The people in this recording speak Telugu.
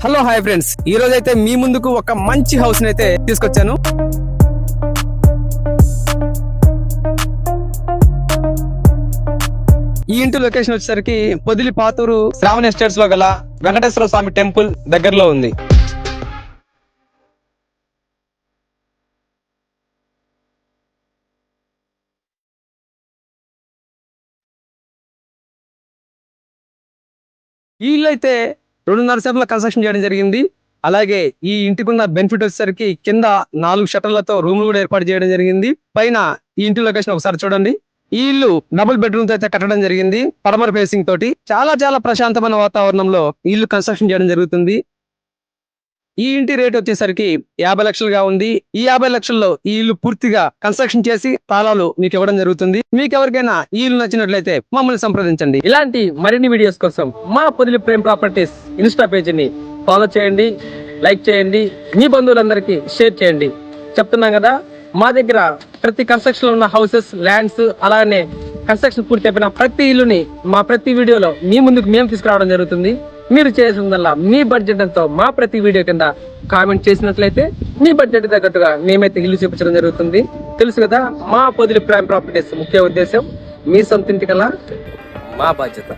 హలో హాయ్ ఫ్రెండ్స్, ఈ రోజు అయితే మీ ముందుకు ఒక మంచి హౌస్ ని అయితే తీసుకొచ్చాను. ఈ ఇంటి లొకేషన్ వచ్చేసరికి పొదిలి పాతూరు శ్రావణ ఎస్టేట్స్ లో గల వెంకటేశ్వర స్వామి టెంపుల్ దగ్గరలో ఉంది. ఈ ఇల్లు అయితే 2.5 సెంట్ల కన్స్ట్రక్షన్ చేయడం జరిగింది. అలాగే ఈ ఇంటికి ఉన్న బెనిఫిట్ వచ్చేసరికి కింద 4 షట్టర్లతో రూములు కూడా ఏర్పాటు చేయడం జరిగింది. పైన ఈ ఇంటి లొకేషన్ ఒకసారి చూడండి. ఈ ఇల్లు డబుల్ బెడ్రూమ్ తో అయితే కట్టడం జరిగింది. పడమర ఫేసింగ్ తోటి చాలా ప్రశాంతమైన వాతావరణంలో ఈ ఇల్లు కన్స్ట్రక్షన్ చేయడం జరుగుతుంది. ఈ ఇంటి రేట్ వచ్చేసరికి 50 లక్షలుగా ఉంది. ఈ 50 లక్షల్లో ఈ ఇల్లు పూర్తిగా కన్స్ట్రక్షన్ చేసి తాళాలు మీకు ఇవ్వడం జరుగుతుంది. మీకు ఎవరికైనా ఈ ఇల్లు నచ్చినట్లయితే మమ్మల్ని సంప్రదించండి. ఇలాంటి మరిన్ని వీడియోస్ కోసం మా పొదిలి ప్రేమ్ ప్రాపర్టీస్ ఇన్స్టా పేజీని ఫాలో చేయండి, లైక్ చేయండి, మీ బంధువులందరికీ షేర్ చేయండి. చెప్తున్నాం కదా, మా దగ్గర ప్రతి కన్స్ట్రక్షన్ ఉన్న హౌసెస్, ల్యాండ్స్, అలానే కన్స్ట్రక్షన్ పూర్తి అయిపోయిన ప్రతి ఇల్లుని మా ప్రతి వీడియోలో మీ ముందుకు మేము తీసుకురావడం జరుగుతుంది. మీరు చేసిందల్లా మీ బడ్జెట్ ఎంతో మా ప్రతి వీడియో కింద కామెంట్ చేసినట్లయితే మీ బడ్జెట్ తగ్గట్టుగా మేమైతే ఇల్లు చూపించడం జరుగుతుంది. తెలుసు కదా, మా పొదిలి ప్రైమ్ ప్రాపర్టీస్ ముఖ్య ఉద్దేశం మీ సొంత ఇంటికల్లా మా బాధ్యత.